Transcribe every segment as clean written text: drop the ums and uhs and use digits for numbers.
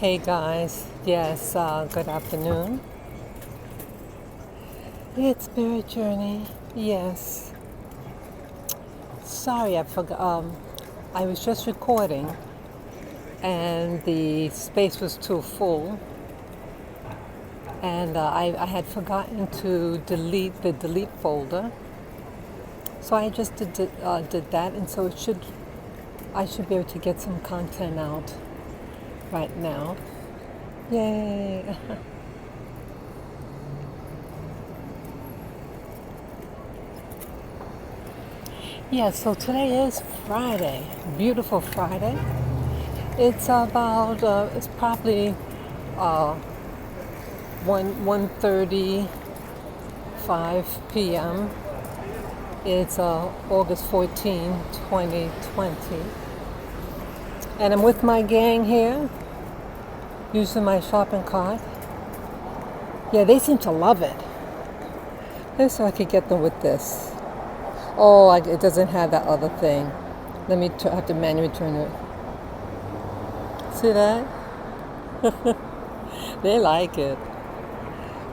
Hey guys, yes, good afternoon. It's Spirit Journey, yes. Sorry, I forgot. I was just recording, and the space was too full, and I had forgotten to delete the delete folder. So I just did that, and so I should be able to get some content out right now. Yay! Yeah, so today is Friday, beautiful Friday. It's about it's probably 1:35 p.m. It's August 14, 2020, and I'm with my gang here, using my shopping cart. Yeah, they seem to love it. Maybe so I could get them with this. Oh, it doesn't have that other thing. Let me I have to manually turn it. See that? They like it.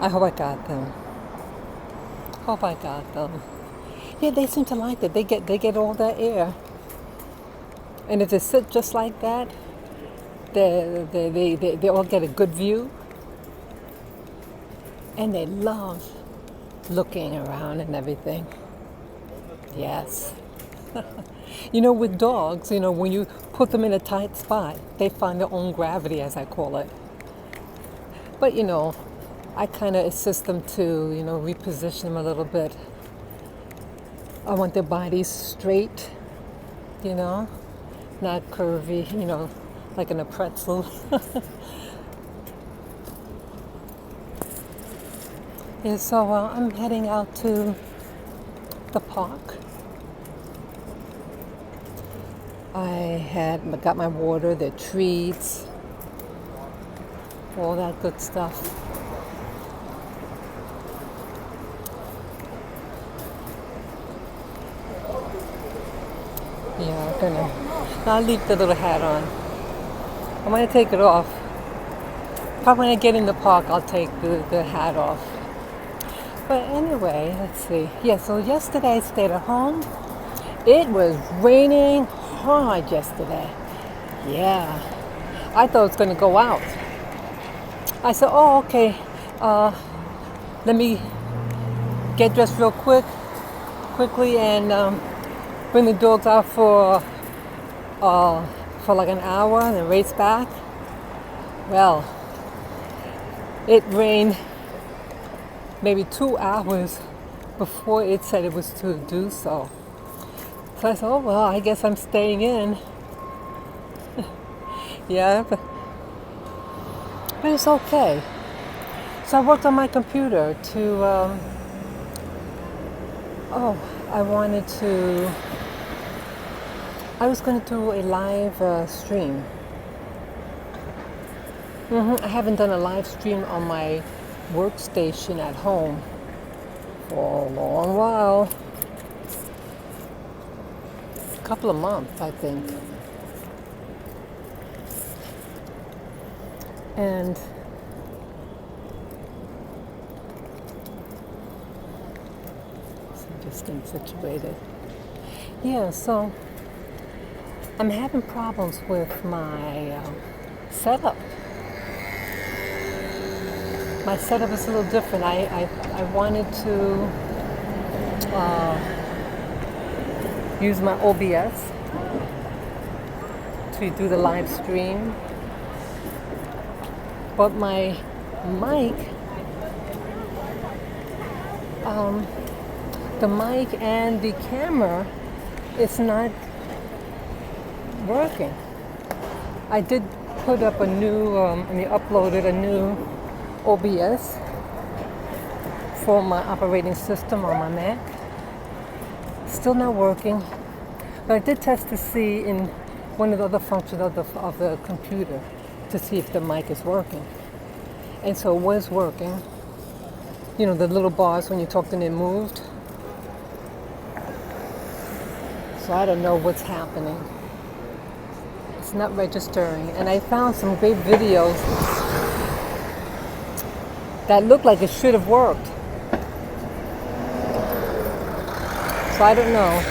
I hope I got them. Hope I got them. Yeah, they seem to like it. They get all that air. And if they sit just like that, they all get a good view. And they love looking around and everything. Yes. With dogs, when you put them in a tight spot, they find their own gravity, as I call it. But, I kind of assist them to, reposition them a little bit. I want their bodies straight, not curvy, like in a pretzel. Yeah, so I'm heading out to the park. I got my water, the treats, all that good stuff. Yeah, I'll leave the little hat on. I'm gonna take it off. Probably when I get in the park, I'll take the hat off. But anyway, let's see. Yeah, so yesterday I stayed at home. It was raining hard yesterday. Yeah. I thought it was going to go out. I said, oh, okay. Let me get dressed real quickly, and bring the dogs out for like an hour and then race back. Well, it rained maybe 2 hours before it said it was to do so. So I said, oh, well, I guess I'm staying in. Yeah, but it's okay. So I worked on my computer to, I was going to do a live stream. I haven't done a live stream on my workstation at home for a long while. A couple of months, I think. And just getting situated. Yeah, so I'm having problems with my setup. My setup is a little different. I wanted to use my OBS to do the live stream, but my mic, the mic and the camera, it's not working. I did put up a new, uploaded a new OBS for my operating system on my Mac. Still not working, but I did test to see in one of the other functions of the computer to see if the mic is working, and so it was working. The little bars when you talked and it moved. So I don't know what's happening. it's not registering. And I found some great videos that looked like it should have worked. So I don't know.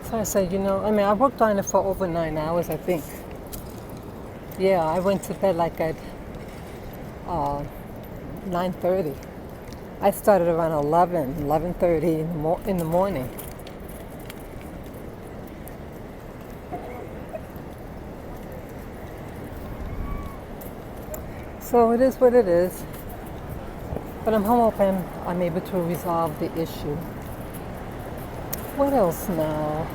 So I said, I worked on it for over 9 hours, I think. Yeah, I went to bed like at 9:30. I started around 11:30 in the morning. So it is what it is. But I'm hoping I'm able to resolve the issue. What else now?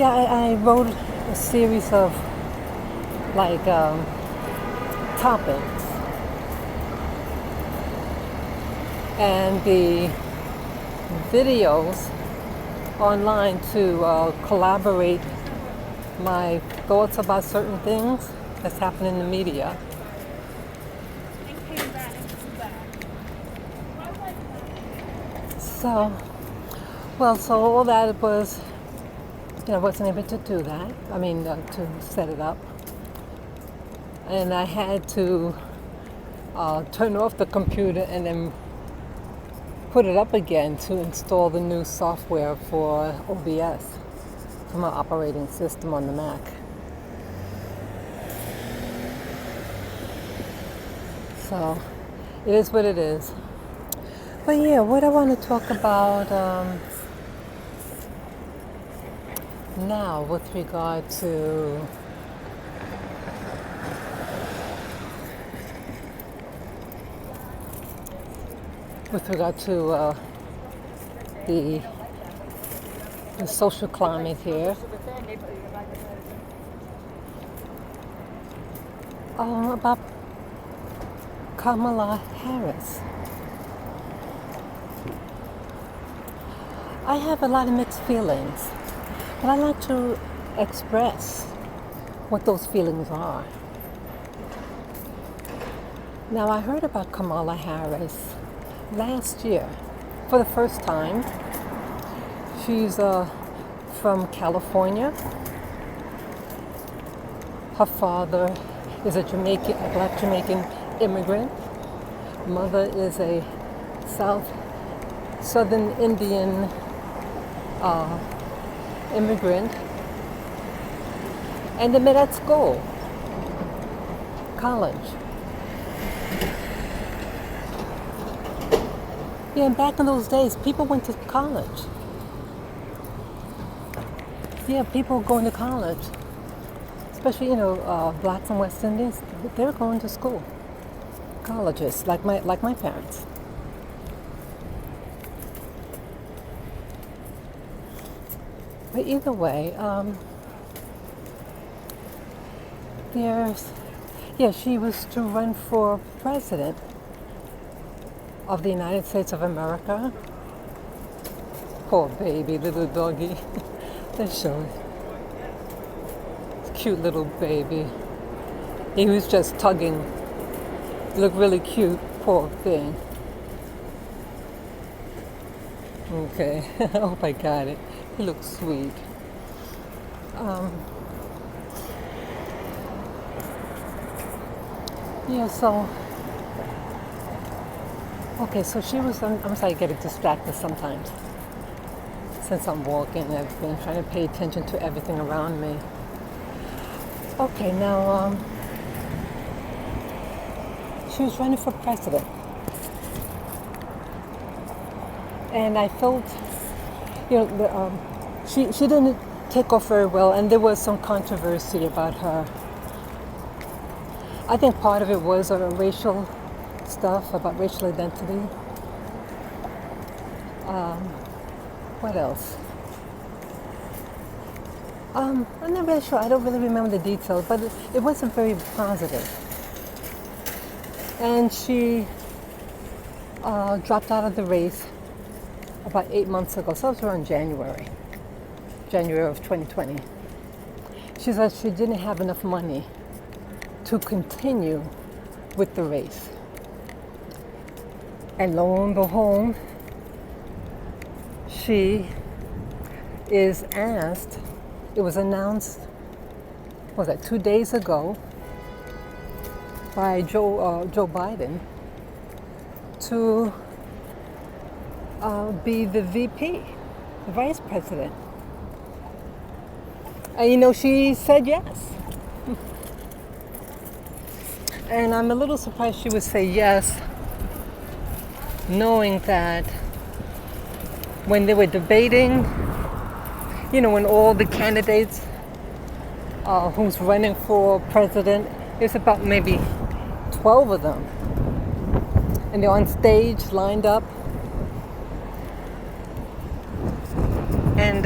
I wrote a series of topics, and the videos online to collaborate my thoughts about certain things that's happening in the media. So all that was, I wasn't able to do that. To set it up. And I had to turn off the computer and then put it up again to install the new software for OBS, for my operating system on the Mac. So it is what it is. But yeah, what I want to talk about now with regard to the social climate here. About Kamala Harris. I have a lot of mixed feelings, but I like to express what those feelings are. Now, I heard about Kamala Harris last year for the first time. She's from California. Her father is a black Jamaican immigrant. Mother is a Southern Indian immigrant. And they met at school, college. Yeah, and back in those days, people went to college. Yeah, people going to college. Especially, blacks and West Indians, they're going to school. Colleges, like my parents. But either way, she was to run for president of the United States of America. Poor baby, little doggy. Let's show it. Cute little baby. He was just tugging. He looked really cute. Poor thing. Okay, I hope I got it. He looks sweet. So she was, I'm sorry, getting distracted sometimes since I'm walking and everything, trying to pay attention to everything around me. Okay, now, she was running for president. And I felt, she didn't take off very well, and there was some controversy about her. I think part of it was racial stuff, about racial identity. What else? I'm not really sure. I don't really remember the details, but it wasn't very positive. And she dropped out of the race about 8 months ago. So it was around January of 2020. She said she didn't have enough money to continue with the race. And lo and behold, she is asked, it was announced, what was that, 2 days ago, by Joe Biden to be the VP, the vice president. And she said yes. And I'm a little surprised she would say yes, knowing that when they were debating, when all the candidates who's running for president, there's about maybe 12 of them. And they're on stage, lined up. And,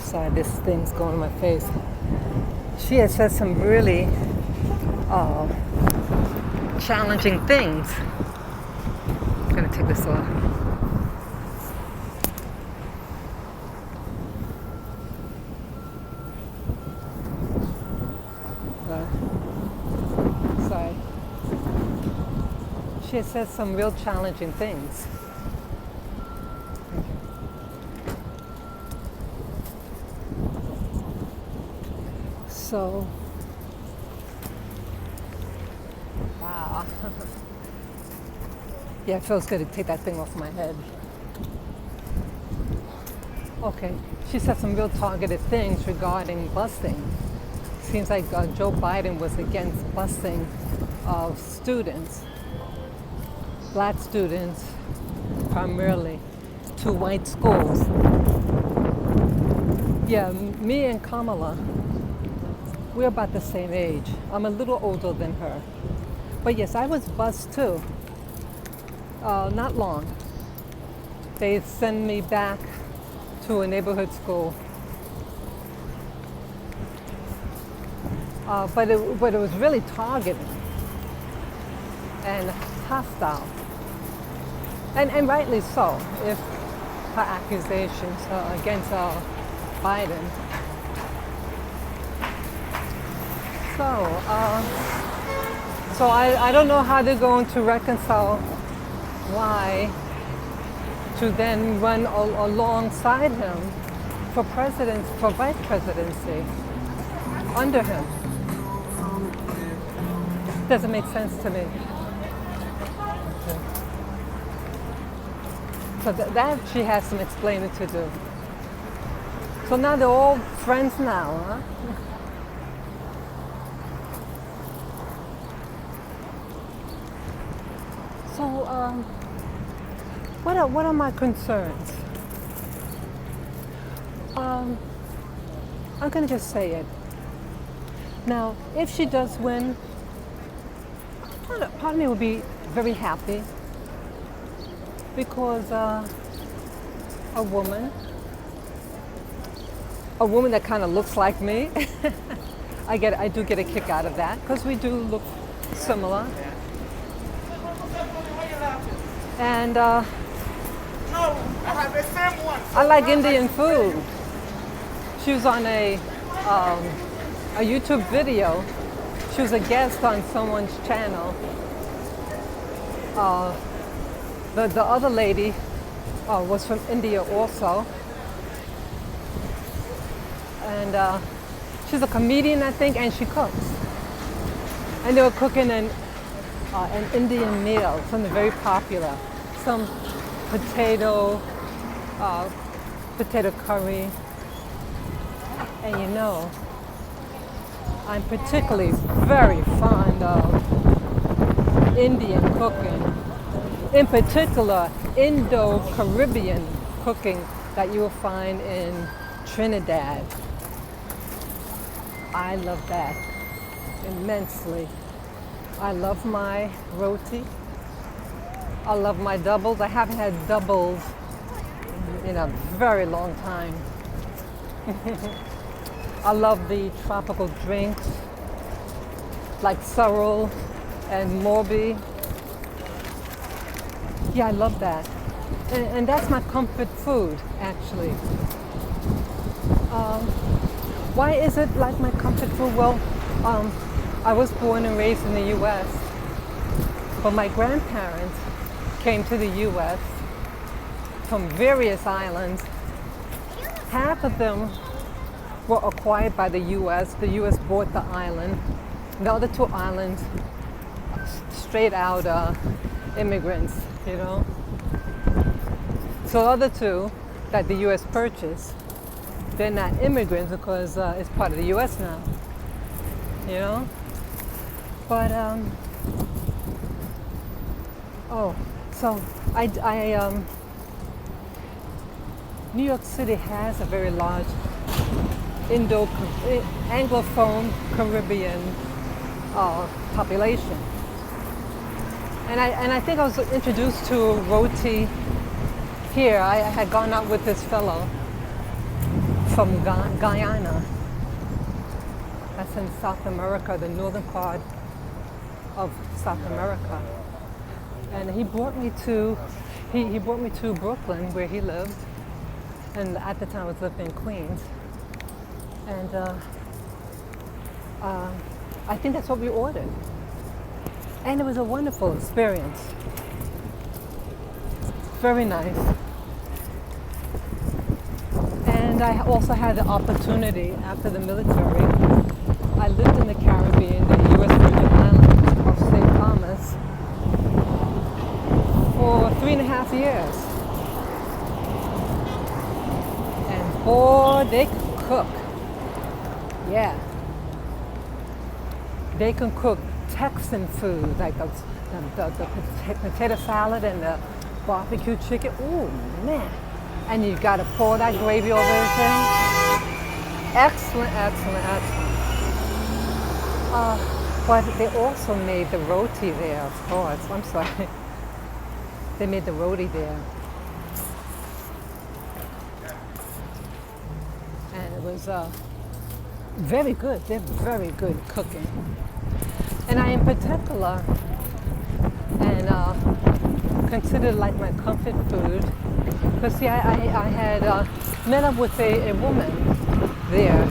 sorry, this thing's going in my face. She has said some really challenging things. I'm going to take this off. Sorry. She has said some real challenging things. So, wow. Yeah, it feels good to take that thing off my head. Okay, she said some real targeted things regarding busing. Seems like Joe Biden was against busing of students, black students primarily, to white schools. Yeah, me and Kamala, we're about the same age. I'm a little older than her. But yes, I was bused too. Not long. They send me back to a neighborhood school. But it was really targeted and hostile. And rightly so, if her accusations against Biden. So I don't know how they're going to reconcile why to then run alongside him for vice presidency under him. Doesn't make sense to me. Okay. So that she has some explaining to do. So now they're all friends now, huh? So, what are my concerns? I'm going to just say it. Now, if she does win, part of me will be very happy because a woman that kind of looks like me, I do get a kick out of that because we do look similar. And I like Indian food. She was on a YouTube video. She was a guest on someone's channel. The other lady was from India also. And she's a comedian, I think, and she cooks. And they were cooking an Indian meal, something very popular. Some potato curry. And I'm particularly very fond of Indian cooking. In particular, Indo-Caribbean cooking that you will find in Trinidad. I love that immensely. I love my roti. I love my doubles. I haven't had doubles in a very long time. I love the tropical drinks like sorrel and morbi. Yeah, I love that. And that's my comfort food, actually. Why is it like my comfort food? Well, I was born and raised in the U.S. But my grandparents came to the U.S. from various islands. Half of them were acquired by the U.S. The U.S. bought the island. The other two islands, straight out immigrants, you know. So the other two that the U.S. purchased, they're not immigrants because it's part of the U.S. now, you know. But New York City has a very large Anglophone Caribbean population, and I think I was introduced to roti here. I had gone out with this fellow from Guyana. That's in South America, the northern part of South America, and he brought me to Brooklyn, where he lived, and at the time I was living in Queens, and I think that's what we ordered, and it was a wonderful experience. Very nice. And I also had the opportunity after the military. I lived in the Caribbean, the U.S. Virgin Islands of St. Thomas, for 3.5 years. And boy, they can cook. Yeah. They can cook Texan food, like the potato salad and the barbecue chicken. Ooh, man. And you got to pour that gravy over everything. Excellent, excellent, excellent. But they also made the roti there, of course. I'm sorry. They made the roti there. And it was very good. They're very good cooking. And I, in particular, and consider like my comfort food. Because see, I had met up with a woman there.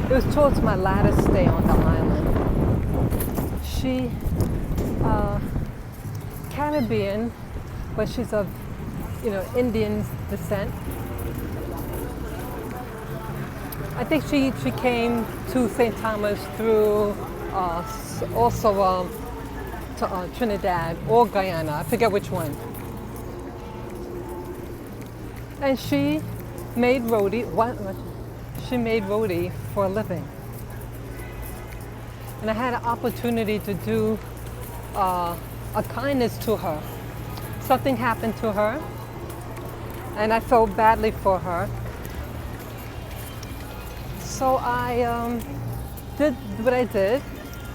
It was towards my latter stay on the island. She, Caribbean, but she's of, Indian descent. I think she came to St. Thomas through also to Trinidad or Guyana. I forget which one. And she made roti. She made roti for a living. And I had an opportunity to do a kindness to her. Something happened to her, and I felt badly for her. So I did what I did.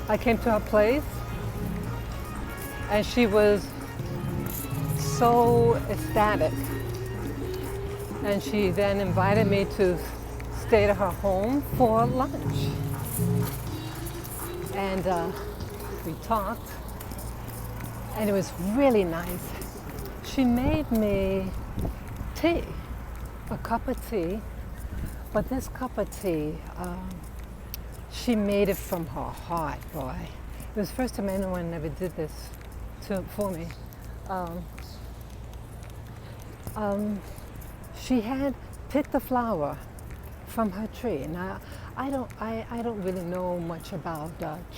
I came to her place, and she was so ecstatic. And she then invited me to stay to her home for lunch. And we talked, and it was really nice. She made me tea, a cup of tea, but this cup of tea, she made it from her heart, boy. It was the first time anyone ever did this for me. She had picked the flower from her tree. Now, I don't really know much about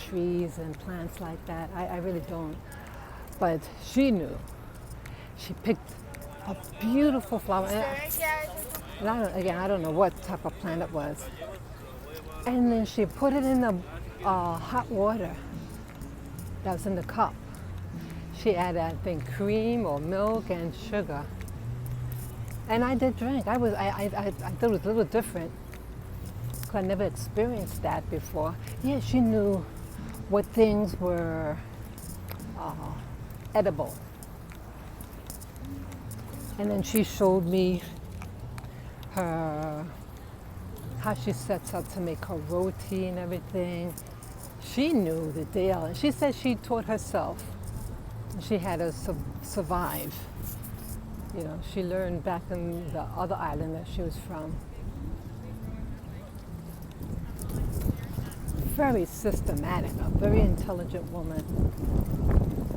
trees and plants like that. I really don't. But she knew. She picked a beautiful flower. And I don't know what type of plant it was. And then she put it in the hot water that was in the cup. She added, I think, cream or milk and sugar. And I did drink. I thought it was a little different, because I never experienced that before. Yeah, she knew what things were edible. And then she showed me how she sets up to make her roti and everything. She knew the deal. And she said she taught herself. She had to survive. She learned back in the other island that she was from. Very systematic, a very intelligent woman.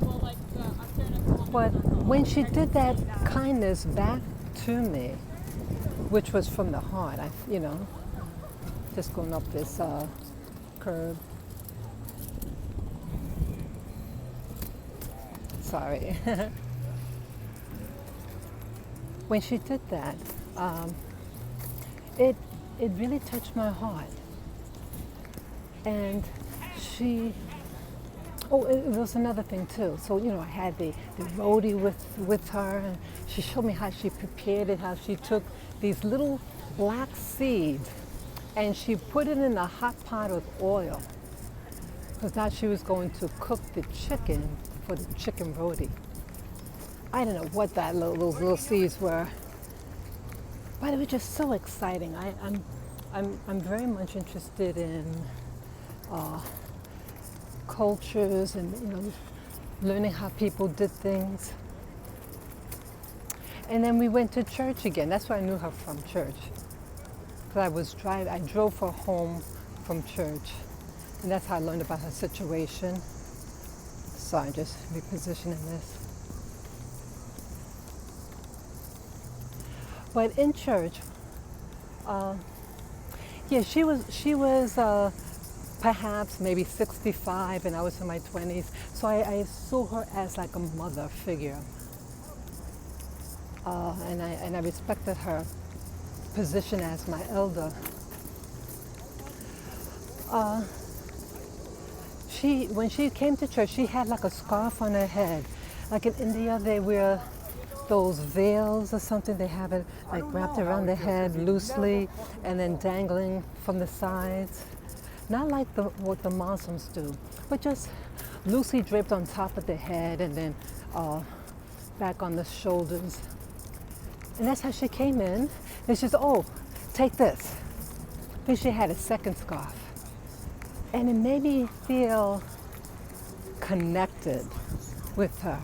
Well, like But when she did that kindness back to me, which was from the heart, just going up this curb. Sorry. When she did that, it really touched my heart. And it was another thing too. So, I had the roadie with her, and she showed me how she prepared it, how she took these little black seeds and she put it in a hot pot with oil. Because now she was going to cook the chicken for the chicken roadie. I don't know what those little seeds were, but it was just so exciting. I'm very much interested in cultures and learning how people did things. And then we went to church again. That's where I knew her from, church. Because I drove her home from church, and that's how I learned about her situation. Sorry, I'm just repositioning this. But in church, she was perhaps maybe 65, and I was in my 20s. So I saw her as like a mother figure, and I respected her position as my elder. When she came to church, she had like a scarf on her head. Like in India, they wear those veils or something. They have it like wrapped around their head loosely and then dangling from the sides. Not like what the Muslims do, but just loosely draped on top of the head and then back on the shoulders. And that's how she came in. And she said, "Oh, take this." Then she had a second scarf. And it made me feel connected with her.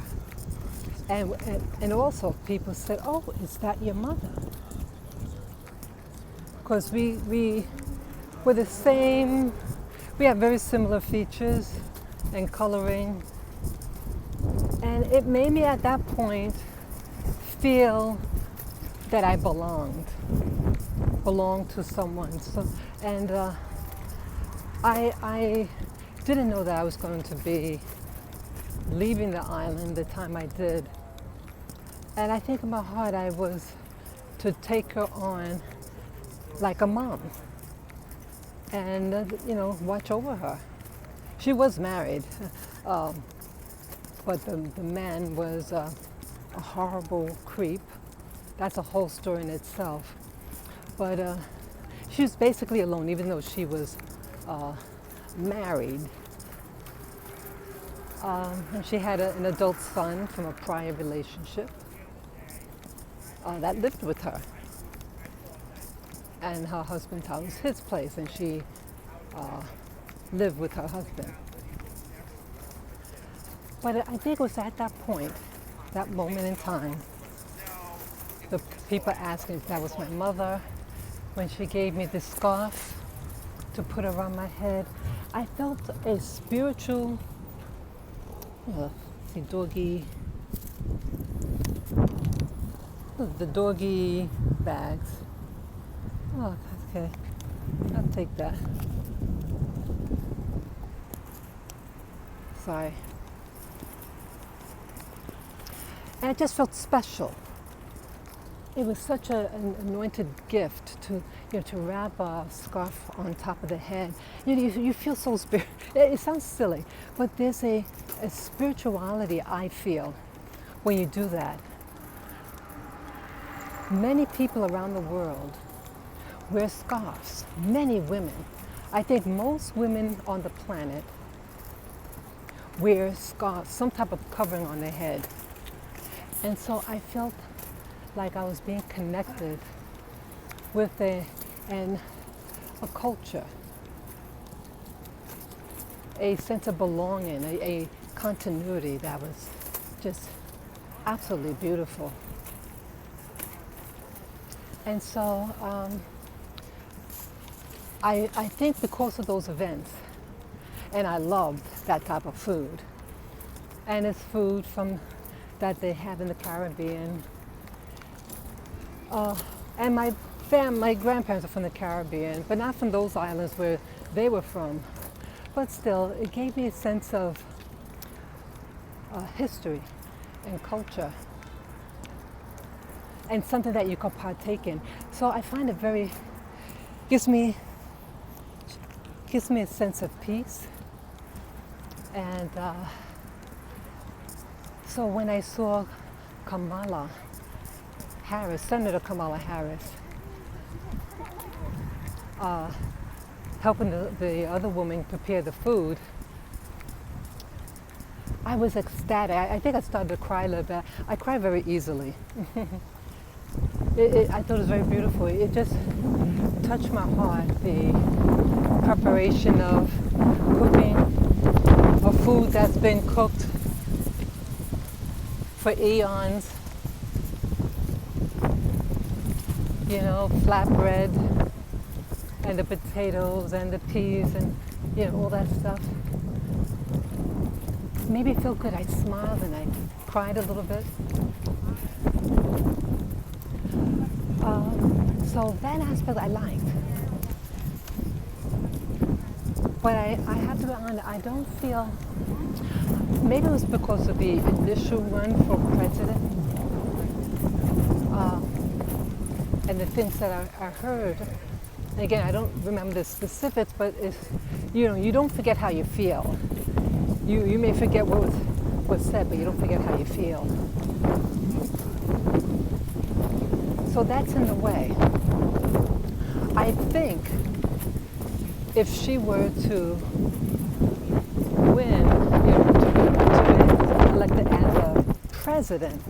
And also people said, "Oh, is that your mother?" Because we're the same, we have very similar features and coloring. And it made me at that point feel that I belonged to someone. So, and I didn't know that I was going to be leaving the island the time I did. And I think in my heart I was to take her on like a mom and, watch over her. She was married, but the man was a horrible creep. That's a whole story in itself. But she was basically alone, even though she was married. And she had an adult son from a prior relationship that lived with her. And her husband's house was his place, and she lived with her husband. But I think it was at that point, that moment in time, the people asking if that was my mother, when she gave me the scarf to put around my head, I felt a spiritual, the doggy bags. Oh, okay, I'll take that. Sorry. And it just felt special. It was such an anointed gift to wrap a scarf on top of the head. You feel so spiritual. It sounds silly, but there's a spirituality I feel when you do that. Many people around the world wear scarves, many women. I think most women on the planet wear scarves, some type of covering on their head. And so I felt like I was being connected with a culture, a sense of belonging, a continuity that was just absolutely beautiful. And so I think because of those events, and I loved that type of food, and it's food from that they have in the Caribbean. And my grandparents are from the Caribbean, but not from those islands where they were from. But still, it gave me a sense of history and culture, and something that you could partake in. So I find it gives me a sense of peace. And so when I saw Kamala Harris, Senator Kamala Harris, helping the other woman prepare the food, I was ecstatic. I think I started to cry a little bit. I cry very easily. I thought it was very beautiful. It just touched my heart, the preparation of cooking, of food that's been cooked for eons. You know, flatbread and the potatoes and the peas and, you know, all that stuff. Made me feel good. I smiled and I cried a little bit. So that aspect I liked. But I have to be honest, I don't feel, maybe it was because of the initial run for president, and the things that I heard. And again, I don't remember the specifics, but it's, you know, you don't forget how you feel. You may forget what was said, but you don't forget how you feel. So that's in the way. I think if she were to win, you know, to be elected as a president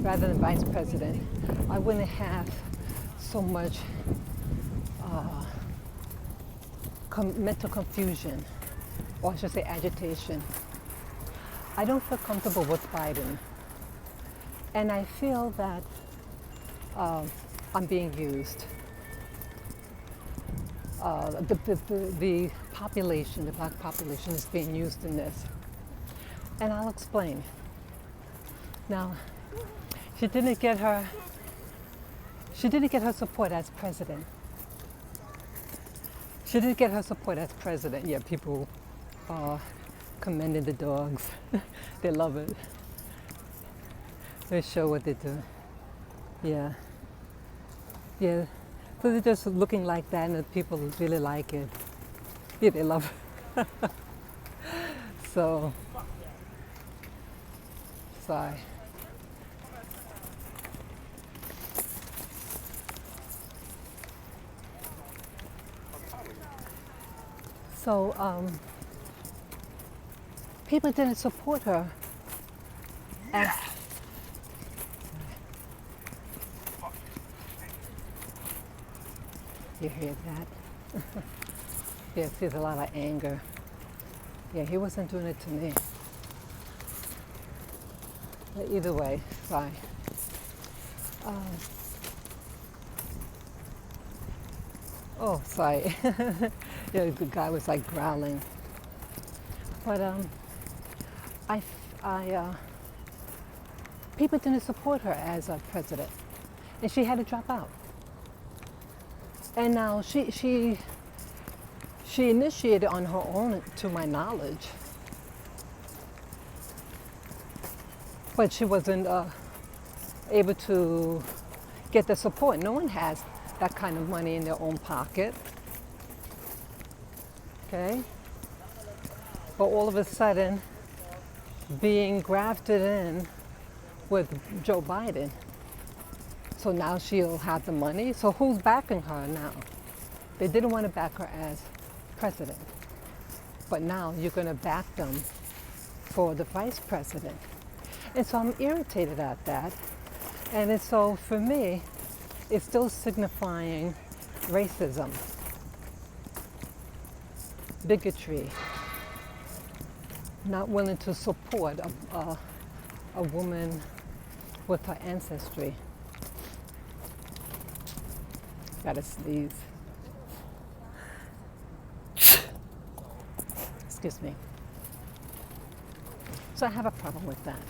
rather than vice president, I wouldn't have so much mental confusion, or I should say agitation. I don't feel comfortable with Biden, and I feel that I'm being used. The population, the black population, is being used in this, and I'll explain. Now, she didn't get her support as president. She didn't get her support as president. Yeah, people commended the dogs. They love it. They show what they do. Yeah. Yeah. So they're just looking like that, and the people really like it. Yeah, they love it. So, sorry. So, people didn't support her. You hear that? Yes, there's a lot of anger. Yeah, he wasn't doing it to me. But either way, sorry. Oh, sorry. Yeah, the guy was like growling. But people didn't support her as a president, and she had to drop out. And now she initiated on her own, to my knowledge, but she wasn't able to get the support. No one has that kind of money in their own pocket. Okay? But all of a sudden, being grafted in with Joe Biden. So now she'll have the money. So who's backing her now? They didn't want to back her as president. But now you're going to back them for the vice president. And so I'm irritated at that. And so for me, it's still signifying racism, bigotry, not willing to support a woman with her ancestry. Gotta sneeze. Excuse me. So I have a problem with that.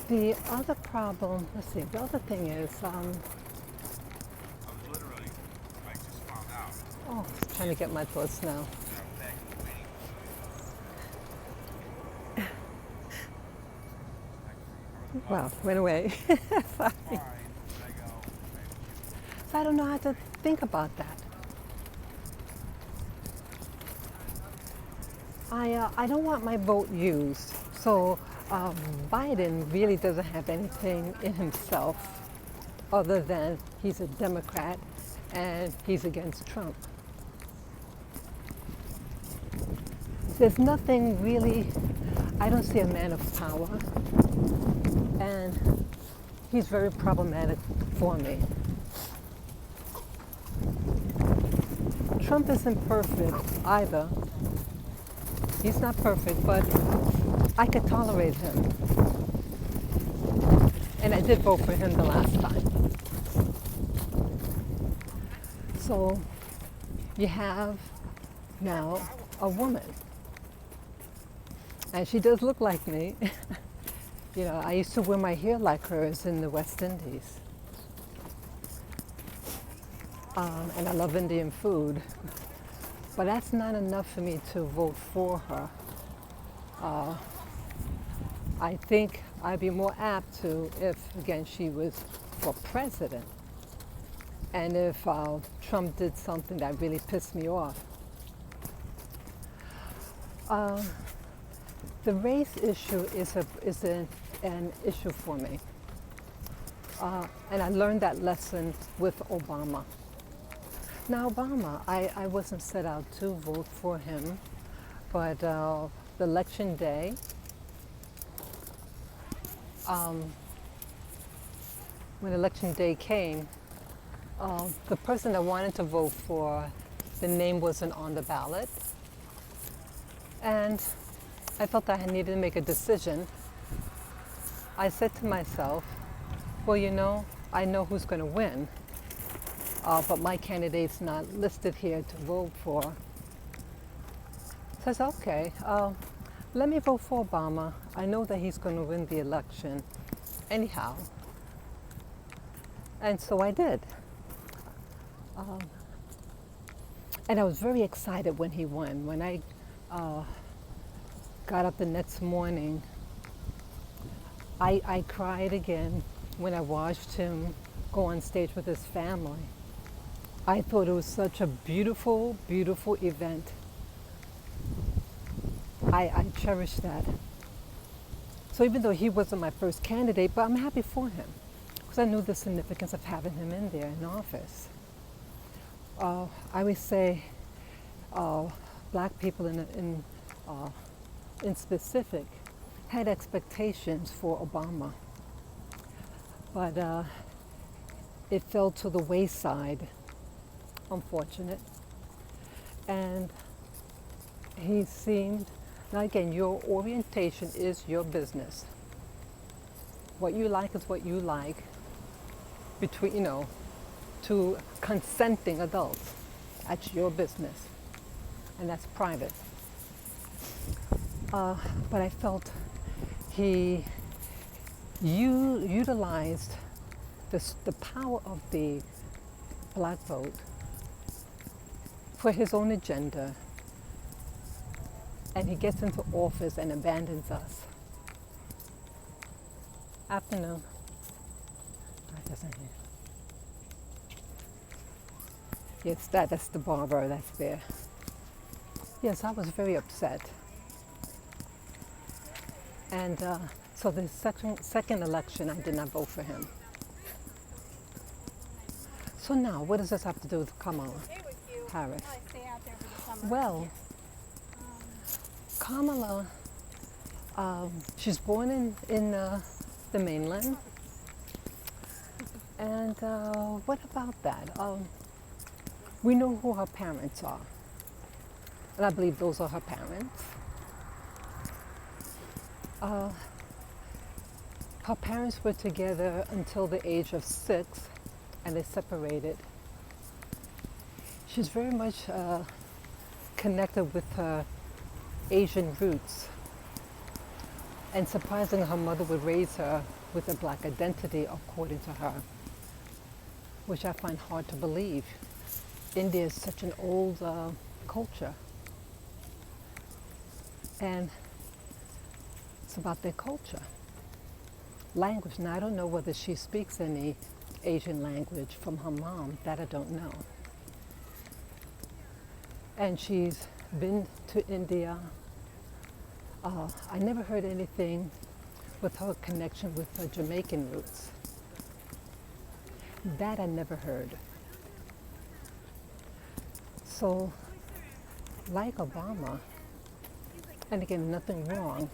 The other problem, let's see, the other thing is, oh, trying to get my thoughts now. Wow, went away. Sorry. So I don't know how to think about that. I don't want my vote used. So Biden really doesn't have anything in himself other than he's a Democrat and he's against Trump. There's nothing really, I don't see a man of power, and he's very problematic for me. Trump isn't perfect either. He's not perfect, but I could tolerate him. And I did vote for him the last time. So you have now a woman. And she does look like me. You know, I used to wear my hair like hers in the West Indies. And I love Indian food. But that's not enough for me to vote for her. I think I'd be more apt to if, again, she was for president. And if Trump did something that really pissed me off. The race issue is an issue for me. And I learned that lesson with Obama. Now, Obama, I wasn't set out to vote for him, but the election day, when election day came, the person I wanted to vote for, the name wasn't on the ballot. And I felt I needed to make a decision. I said to myself, well, you know, I know who's going to win. But my candidate's not listed here to vote for. So I said, okay, let me vote for Obama. I know that he's going to win the election anyhow. And so I did. And I was very excited when he won. When I got up the next morning, I cried again when I watched him go on stage with his family. I thought it was such a beautiful, beautiful event. I cherished that. So even though he wasn't my first candidate, but I'm happy for him because I knew the significance of having him in there in office. I would say black people in specific had expectations for Obama, but it fell to the wayside. Unfortunate. And he seemed, now again, your orientation is your business. What you like is what you like between, you know, to consenting adults. That's your business. And that's private. But I felt he utilized the power of the black vote for his own agenda, and he gets into office and abandons us. Afternoon. That doesn't hear. Yes, that's the barber that's there. Yes, I was very upset. And so the second election, I did not vote for him. So now, what does this have to do with Kamala Harris? Well, Kamala, she's born in the mainland. And what about that? We know who her parents are. And I believe those are her parents. Her parents were together until the age of 6, and they separated. She's very much connected with her Asian roots. And surprisingly, her mother would raise her with a black identity, according to her, which I find hard to believe. India is such an old culture, and it's about their culture. Language. Now, I don't know whether she speaks any Asian language from her mom. That I don't know. And she's been to India. I never heard anything with her connection with her Jamaican roots. That I never heard. So, like Obama, and again, nothing wrong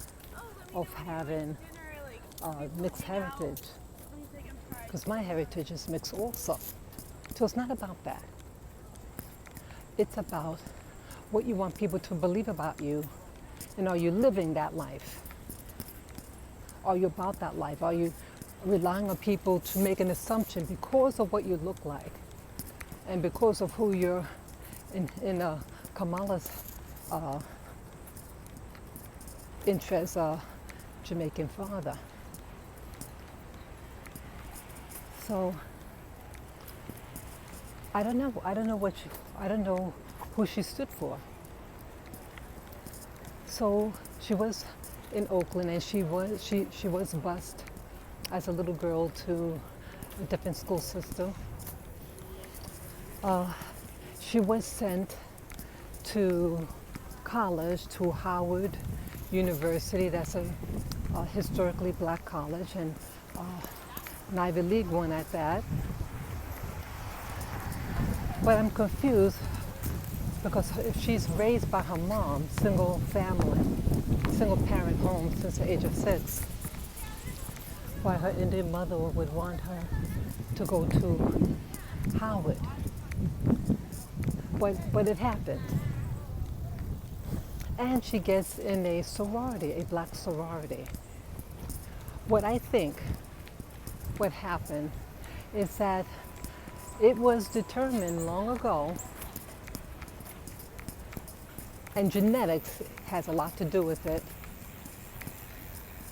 of having mixed heritage, because my heritage is mixed also. So it's not about that. It's about what you want people to believe about you, and are you living that life? Are you about that life? Are you relying on people to make an assumption because of what you look like, and because of who you're in Kamala's interest, Jamaican father? So I don't know. I don't know who she stood for. So she was in Oakland, and she was bused as a little girl to a different school system. She was sent to college, to Howard University. That's a historically black college, and an Ivy League one at that. But I'm confused because if she's raised by her mom, single parent home since the age of 6, why her Indian mother would want her to go to Howard. But it happened. And she gets in a sorority, a black sorority. What I think what happened is that it was determined long ago, and genetics has a lot to do with it.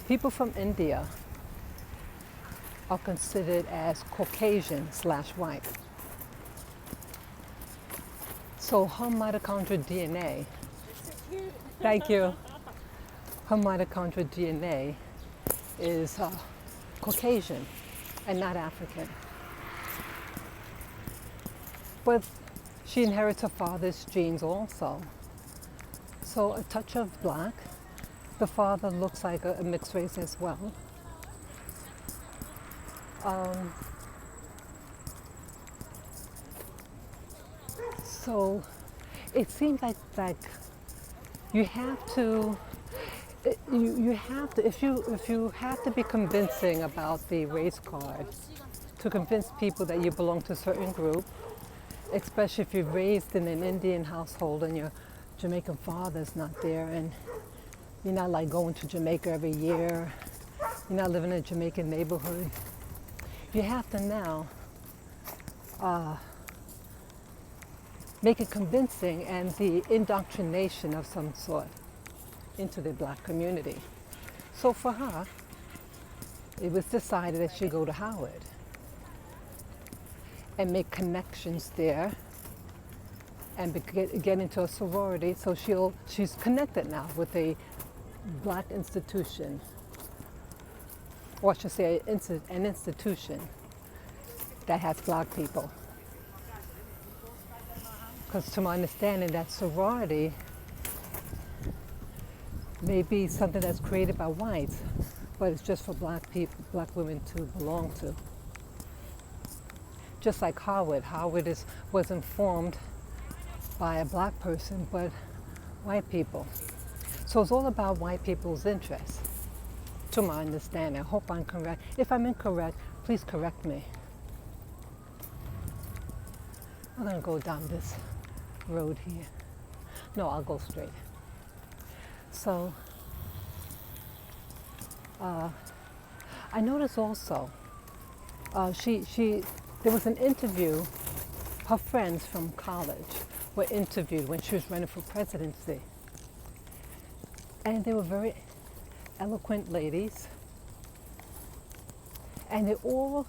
People from India are considered as Caucasian/white. So her mitochondrial DNA, thank you, her mitochondrial DNA is Caucasian and not African. But she inherits her father's genes also. So a touch of black. The father looks like a mixed race as well. So it seems like you have to if you have to be convincing about the race card to convince people that you belong to a certain group, especially if you're raised in an Indian household and your Jamaican father's not there, and you're not like going to Jamaica every year, you're not living in a Jamaican neighborhood. You have to now make it convincing and the indoctrination of some sort into the black community. So for her, it was decided that she'd go to Howard and make connections there and get into a sorority. So she's connected now with a black institution, or I should say an institution that has black people. Because to my understanding, that sorority may be something that's created by whites, but it's just for black people, black women to belong to. Just like Howard. Howard wasn't formed by a black person, but white people. So it's all about white people's interests, to my understanding. I hope I'm correct. If I'm incorrect, please correct me. I'm gonna go down this road here. No, I'll go straight. So I noticed also there was an interview. Her friends from college were interviewed when she was running for presidency, and they were very eloquent ladies, and they all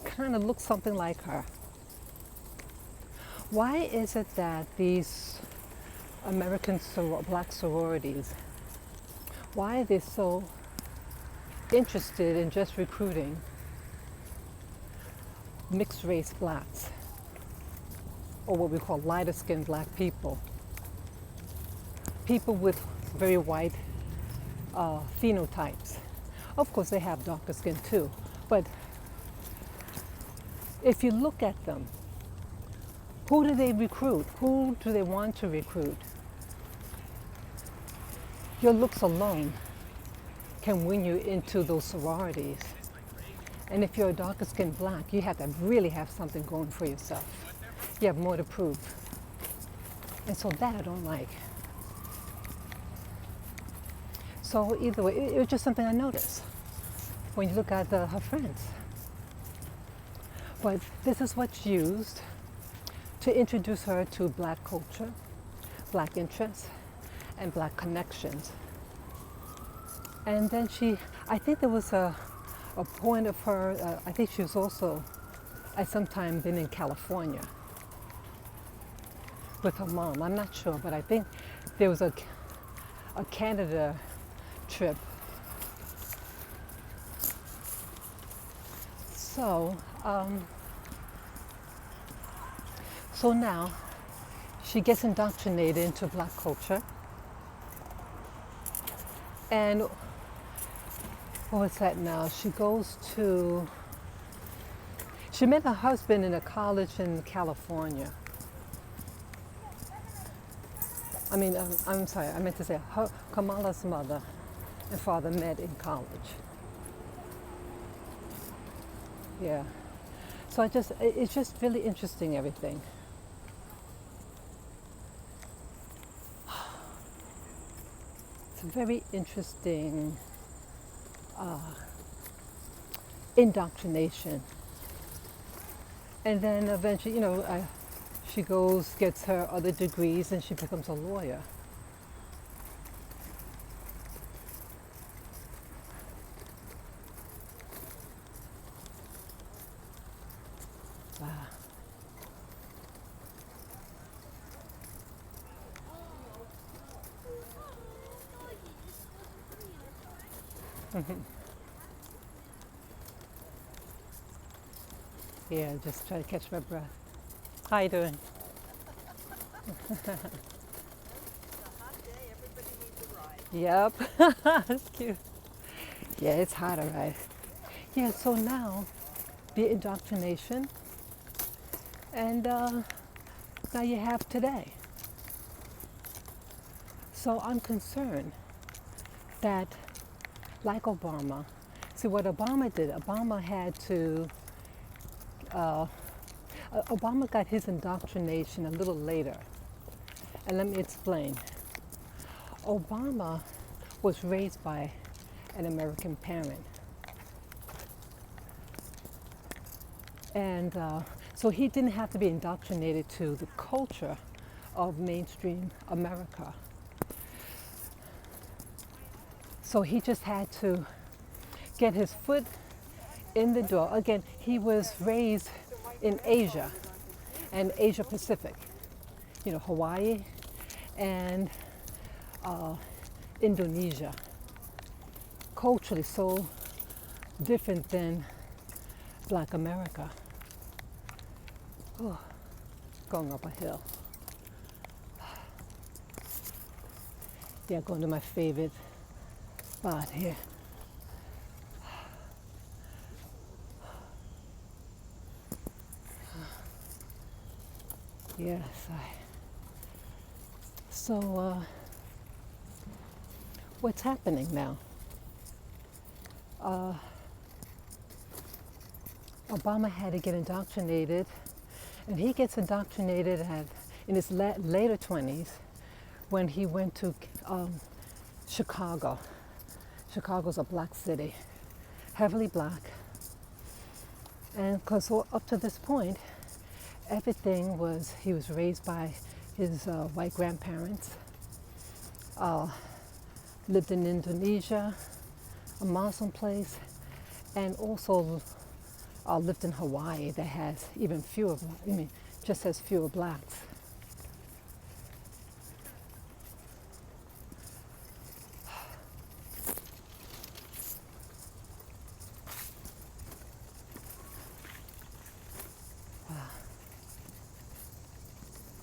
kind of look something like her. Why is it that these American black sororities, why are they so interested in just recruiting mixed race blacks, or what we call lighter skinned black people? People with very white phenotypes. Of course, they have darker skin too, but if you look at them, who do they recruit? Who do they want to recruit? Your looks alone can win you into those sororities. And if you're a darker skinned black, you have to really have something going for yourself. You have more to prove. And so that I don't like. So either way, it was just something I noticed when you look at her friends. But this is what's used to introduce her to black culture, black interests, and black connections. And then I think there was a point of her, I think she was also at some time been in California with her mom. I'm not sure, but I think there was a Canada trip. So now she gets indoctrinated into black culture. And what was that now? She met her husband in a college in California. I'm sorry, I meant to say Kamala's mother and father met in college. Yeah. So it's just really interesting, everything. It's a very interesting indoctrination. And then eventually, she gets her other degrees, and she becomes a lawyer. Wow. Yeah, just try to catch my breath. How you doing? It's a hot day, everybody needs a ride. Yep. That's cute. Yeah, it's hot, all right. Yeah, so now the indoctrination, and now you have today. So I'm concerned that, like Obama, see what Obama did, Obama got his indoctrination a little later. And let me explain. Obama was raised by an American parent. And so he didn't have to be indoctrinated to the culture of mainstream America. So he just had to get his foot in the door. Again, he was raised in Asia and Asia Pacific, Hawaii and Indonesia. Culturally so different than Black America. Oh, going up a hill. Yeah, going to my favorite spot here. Yes, so what's happening now? Obama had to get indoctrinated, and he gets indoctrinated in his later 20s when he went to Chicago. Chicago's a black city, heavily black. And because up to this point, he was raised by his white grandparents. lived in Indonesia, a Muslim place, and also lived in Hawaii that has even fewer, just has fewer blacks.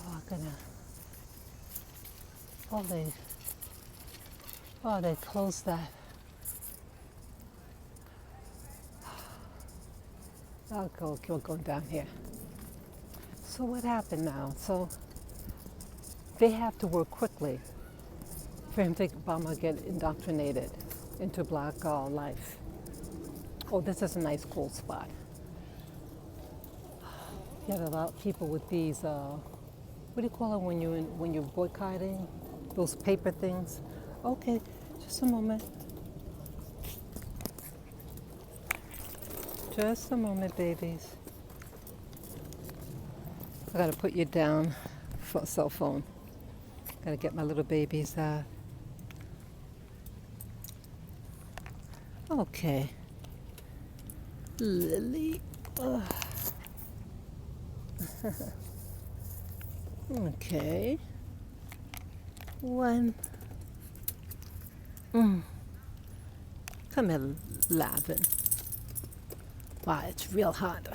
Oh, I'm gonna, they closed that. We'll go down here. So what happened now? So they have to work quickly for him to Obama get indoctrinated into black life. Oh, this is a nice cool spot. You have a lot of people with these, what do you call it when you're boycotting? Those paper things. Okay, just a moment. Just a moment, babies. I gotta put you down for a cell phone. Gotta get my little babies. Okay. Lily. Okay. One. Come here, Lavin. Wow, it's real hot.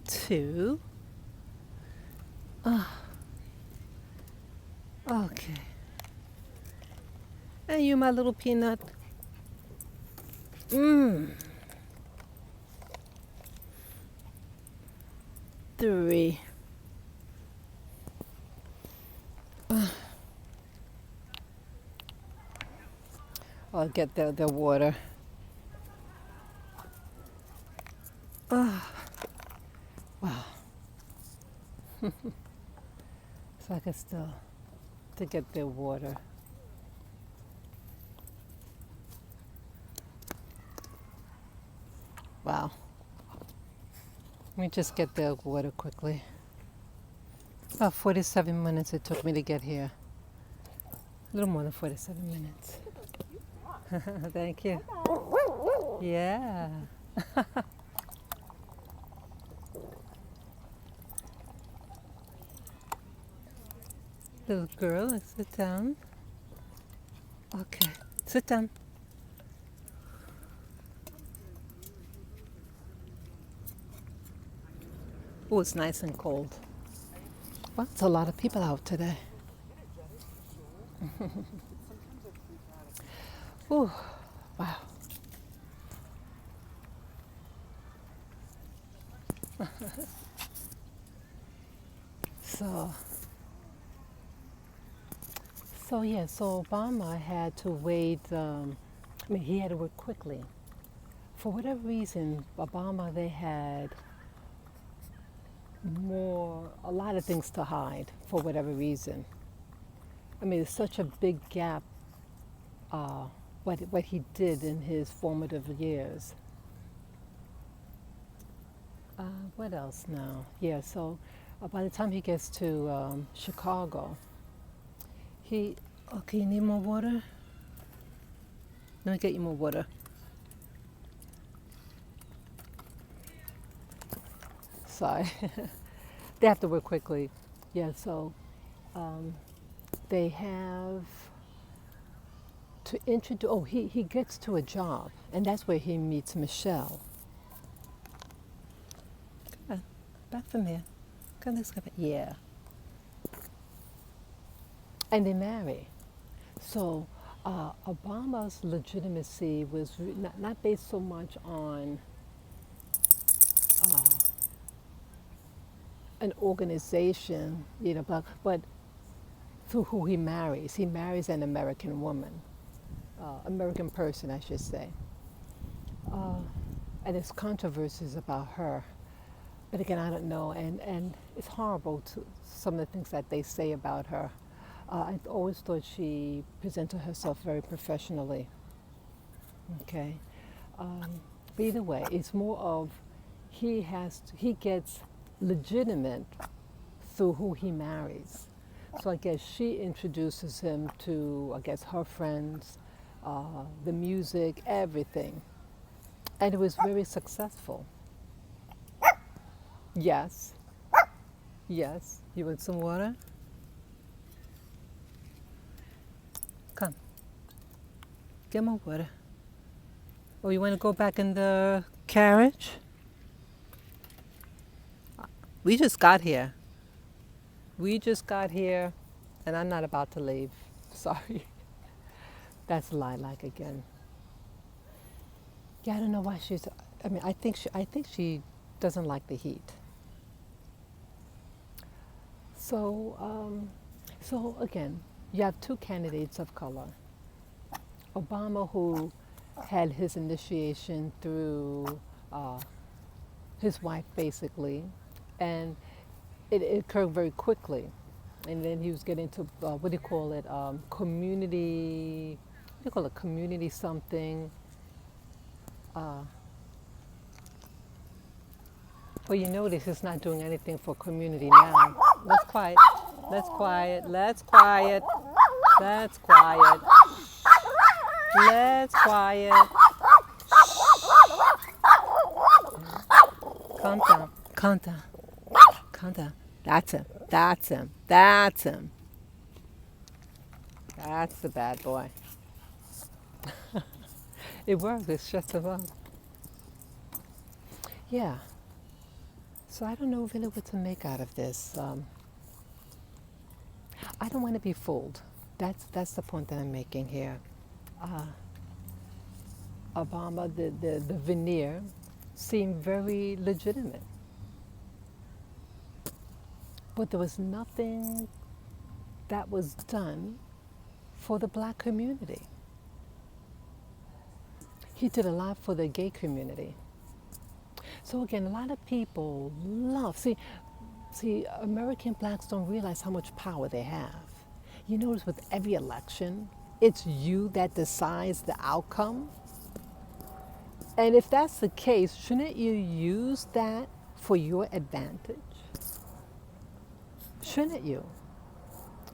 2. Okay. And you, my little peanut. 3. I'll get their water. Wow. So I can still to get their water. Wow. Let me just get their water quickly. About 47 minutes it took me to get here. A little more than 47 minutes. Thank you. Yeah. Little girl, let's sit down. Okay, sit down. Oh, it's nice and cold. Wow, it's a lot of people out today. Oh, wow. So Obama had to wait. He had to work quickly. For whatever reason, Obama, they had a lot of things to hide for whatever reason. There's such a big gap, what he did in his formative years. What else now? Yeah, so by the time he gets to Chicago, okay, you need more water? Let me get you more water. Sorry. They have to work quickly. Yeah, so they have to introduce, he gets to a job, and that's where he meets Michelle. Come on, back from here. Come, let's go back. Yeah. And they marry. So Obama's legitimacy was not based so much on an organization, but through who he marries. He marries an American woman, American person, I should say. And there's controversies about her. But again, I don't know, and it's horrible to some of the things that they say about her. I always thought she presented herself very professionally. Okay, but either way, it's more of he gets legitimate through who he marries. So I guess she introduces him to, I guess, her friends, the music, everything. And it was very successful. Yes, yes. You want some water? Come, get more water. Oh, you want to go back in the carriage? We just got here. We just got here, and I'm not about to leave. Sorry. That's Lilac again. Yeah, I don't know why she's. I mean, I think she doesn't like the heat. So, so again, you have two candidates of color. Obama, who had his initiation through uh, his wife, basically, and it occurred very quickly. And then he was getting to what do you call it? Community. What do you call it? Community something. Uh, well, you notice he's not doing anything for community now. Let's quiet. Let's quiet. Let's quiet. Let's quiet. Let's quiet. Calm down. Calm down. Calm down. That's him. That's him. That's him. That's the bad boy. It works. It's just about. Yeah. So I don't know really what to make out of this. I don't want to be fooled. That's the point that I'm making here. Uh, Obama, the veneer seemed very legitimate. But there was nothing that was done for the black community. He did a lot for the gay community. So again, a lot of people love, see, American blacks don't realize how much power they have. You notice with every election, it's you that decides the outcome. And if that's the case, shouldn't you use that for your advantage? Shouldn't you?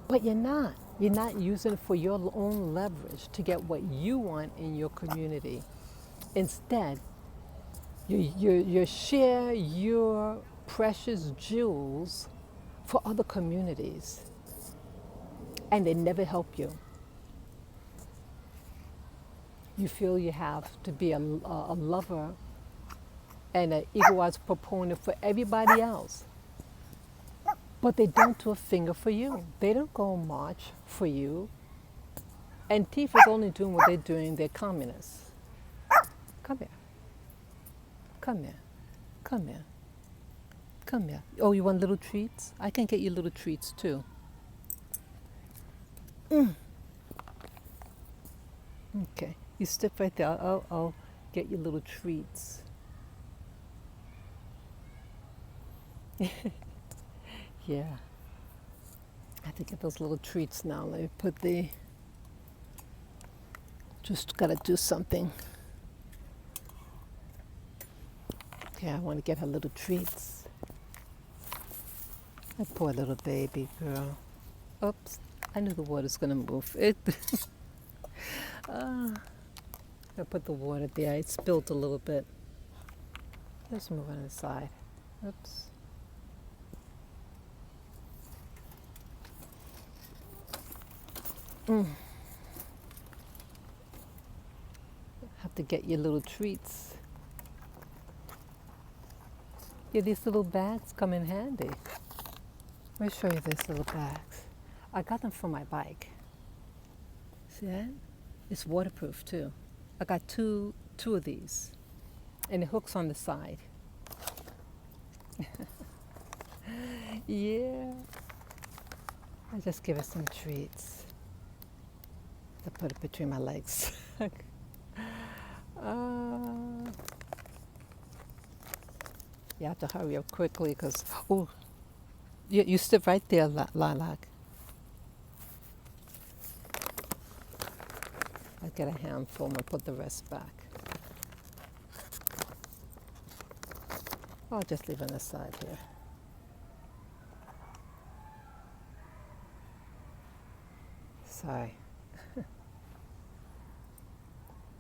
But you're not. You're not using it for your own leverage to get what you want in your community. Instead, you share your precious jewels for other communities, and they never help you. You feel you have to be a lover and an equalized proponent for everybody else. But they don't do a finger for you. They don't go march for you. And Tifa's only doing what they're doing. They're communists. Come here. Come here. Come here. Come here. Oh, you want little treats? I can get you little treats too. Okay. You step right there. I'll get you little treats. Yeah. I have to get those little treats now. Let me put the. Just gotta do something. Okay, I want to get her little treats. That poor little baby girl. Oops, I knew the water's gonna move. I put the water there. It spilled a little bit. Let's move on the side. Oops. Have to get your little treats. Yeah, these little bags come in handy. Let me show you these little bags. I got them for my bike. See that? It's waterproof too. I got two of these, and it hooks on the side. Yeah. I just give it some treats. To put it between my legs. You have to hurry up quickly because, oh, you sit right there, Lilac. I get a handful and put the rest back. I'll just leave on the side here. Sorry.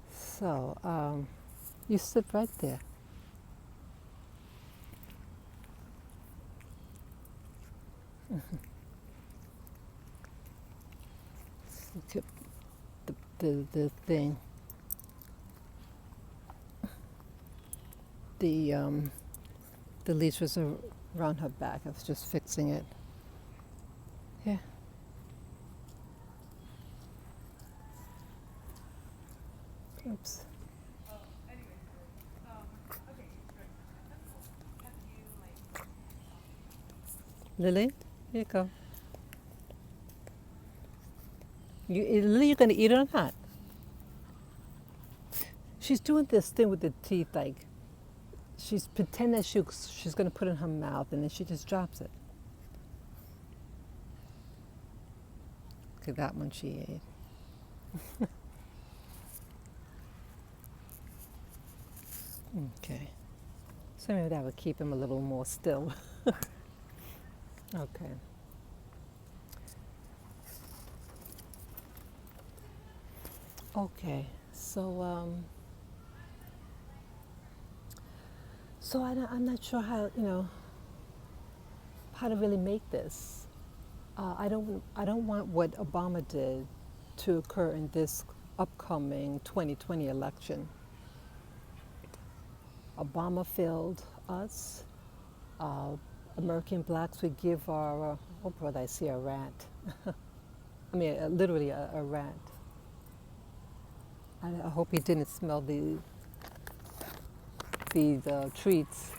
So, you sit right there. Look at the thing. The leash was around her back. I was just fixing it. Yeah. Oops. Lily, here you go. Lily, you gonna eat it or not? She's doing this thing with the teeth, like she's pretending that she's gonna put it in her mouth, and then she just drops it. Okay, that one she ate. Okay. So maybe that would keep him a little more still. Okay. Okay. So I'm not sure how to really make this. I don't want what Obama did to occur in this upcoming 2020 election. Obama failed us. American blacks, we give our, oh brother, I see a rat. I mean, literally a rat. I hope he didn't smell these treats.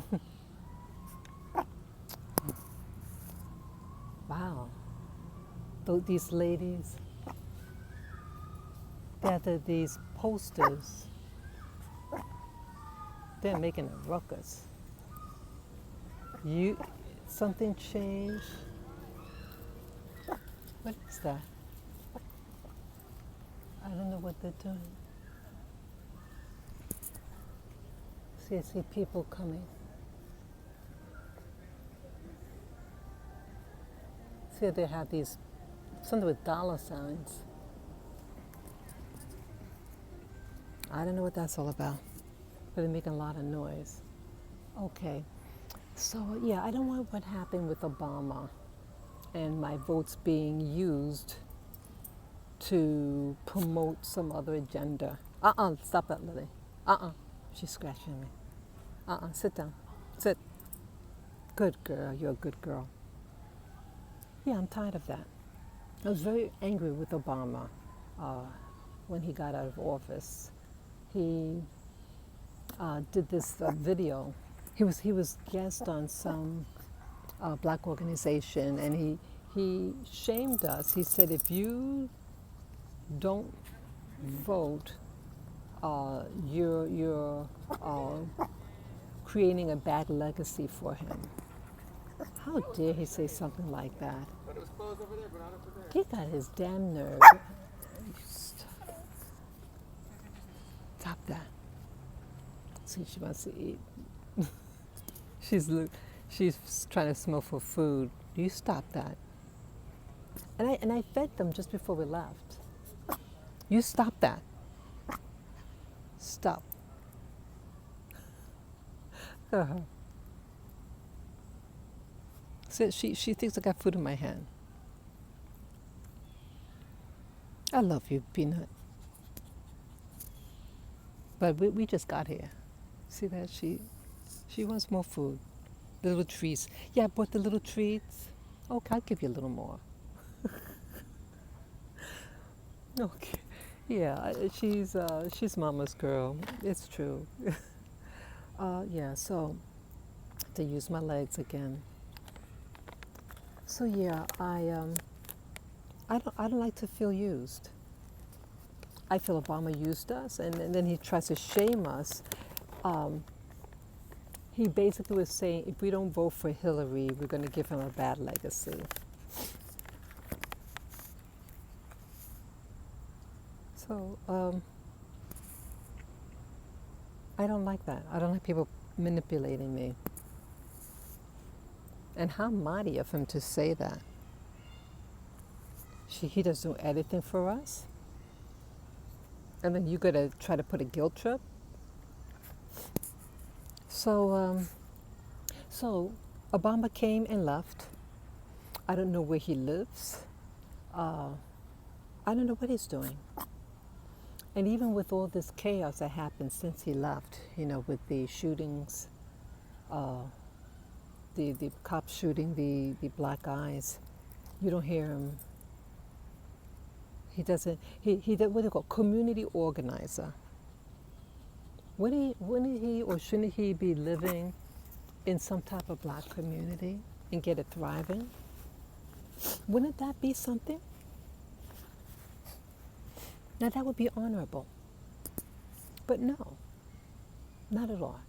Okay. Wow. These ladies, these posters, they're making a ruckus. Something changed. What is that? I don't know what they're doing. See, I see people coming. See, they have these, something with dollar signs. I don't know what that's all about, but they're making a lot of noise. Okay, so yeah, I don't want what happened with Obama and my votes being used to promote some other agenda. Stop that, Lily. She's scratching me. Sit down. Sit. Good girl, you're a good girl. Yeah, I'm tired of that. I was very angry with Obama when he got out of office. He did this video. He was guest on some black organization, and he shamed us. He said, if you don't vote, you're creating a bad legacy for him. How dare he say something like that? But it was closed over there, but not over there. He got his damn nerve. Stop that. See, she wants to eat. She's trying to smell for food. You stop that. And I fed them just before we left. You stop that. Stop. So she thinks I got food in my hand. I love you, Peanut. But we just got here. See that? She wants more food. The little treats. Yeah, I bought the little treats. Okay, I'll give you a little more. Okay. Yeah, she's mama's girl. It's true. Yeah, so to use my legs again. So yeah, I don't like to feel used. I feel Obama used us, and then he tries to shame us. He basically was saying, if we don't vote for Hillary, we're going to give him a bad legacy. So I don't like that. I don't like people manipulating me. And how mighty of him to say that. He doesn't do anything for us. And then you got to try to put a guilt trip. So Obama came and left. I don't know where he lives. I don't know what he's doing. And even with all this chaos that happened since he left, with the shootings, the cops shooting the black guys, you don't hear him. He doesn't, he what do you call, community organizer. Wouldn't he or shouldn't he be living in some type of black community and get it thriving? Wouldn't that be something? Now that would be honorable. But no, not at all.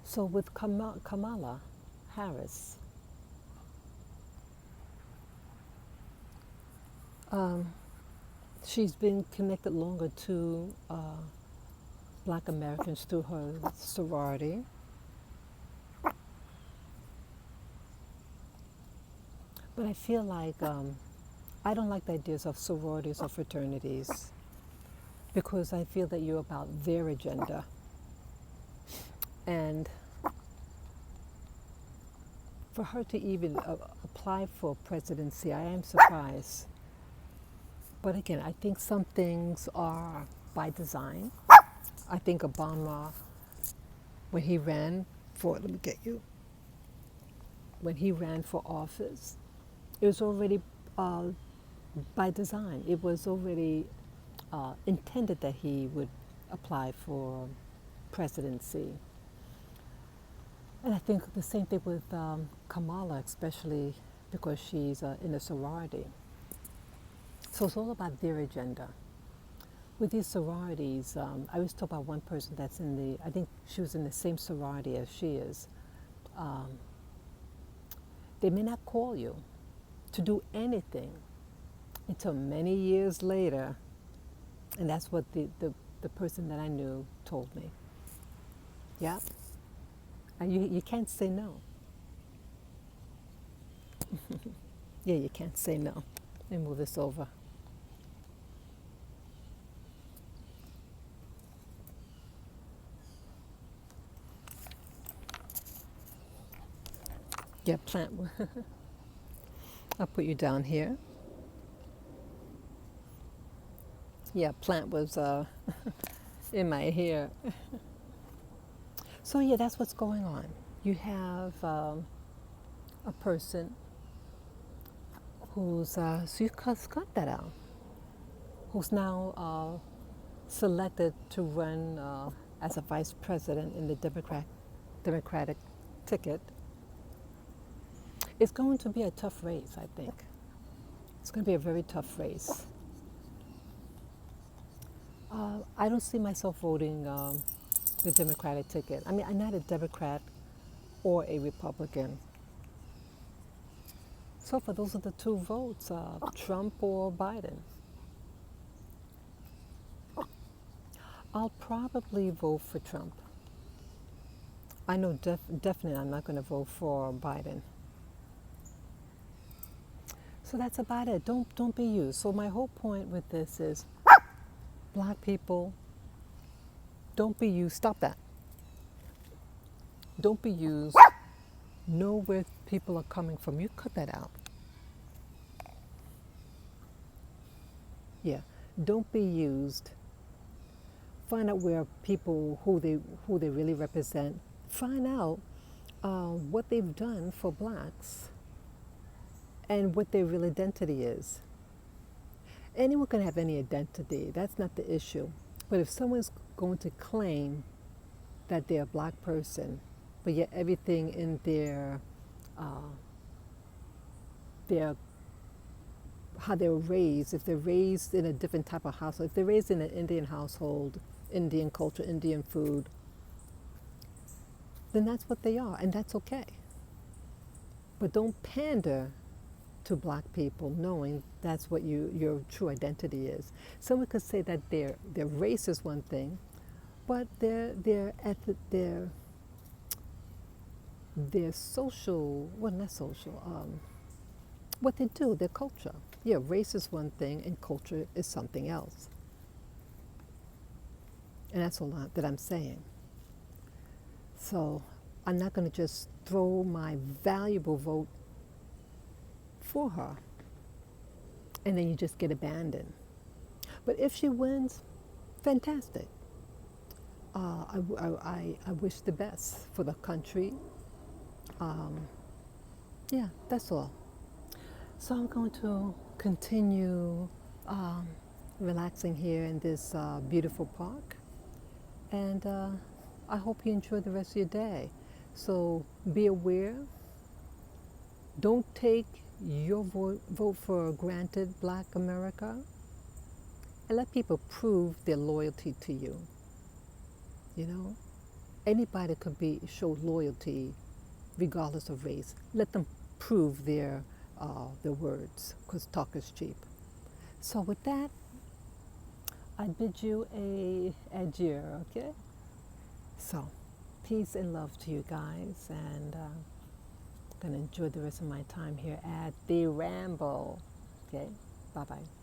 So with Kamala Harris, she's been connected longer to Black Americans through her sorority. But I feel like I don't like the ideas of sororities or fraternities because I feel that you're about their agenda. And for her to even apply for presidency, I am surprised. But again, I think some things are by design. I think Obama, when he ran for office, it was already by design. It was already intended that he would apply for presidency. And I think the same thing with Kamala, especially because she's in a sorority. So it's all about their agenda. With these sororities, I was told by one person that's I think she was in the same sorority as she is. They may not call you to do anything until many years later. And that's what the person that I knew told me. Yep. And you can't say no. Yeah, you can't say no. Let me move this over. Yeah, plant. I'll put you down here. Yeah, plant was in my hair. So yeah, that's what's going on. You have a person who's, so you cut that out, who's now selected to run as a vice president in the Democratic ticket. It's going to be a tough race, I think. It's going to be a very tough race. I don't see myself voting the Democratic ticket. I mean, I'm not a Democrat or a Republican. So for those are the two votes, Trump or Biden. I'll probably vote for Trump. I know definitely I'm not going to vote for Biden. So that's about it. Don't be used. So my whole point with this is, Black people, don't be used. Stop that. Don't be used. Know where people are coming from. You cut that out. Yeah. Don't be used. Find out where people, who they really represent. Find out what they've done for blacks and what their real identity is. Anyone can have any identity. That's not the issue. But if someone's going to claim that they're a black person, but yet everything in their how they were raised, if they're raised in a different type of household, if they're raised in an Indian household, Indian culture, Indian food, then that's what they are, and that's okay. But don't pander to black people knowing that's what your true identity is. Someone could say that their race is one thing, but their their social, well, not social, what they do, their culture. Yeah, race is one thing and culture is something else. And that's all that I'm saying. So I'm not going to just throw my valuable vote for her and then you just get abandoned. But if she wins, fantastic. I wish the best for the country. Yeah, that's all. So I'm going to continue relaxing here in this beautiful park. And I hope you enjoy the rest of your day. So be aware. Don't take your vote for granted, Black America. And let people prove their loyalty to you. You know, anybody could show loyalty regardless of race. Let them prove their words, because talk is cheap. So with that, I bid you a adieu, okay? So, peace and love to you guys, and I'm going to enjoy the rest of my time here at the Ramble, okay? Bye-bye.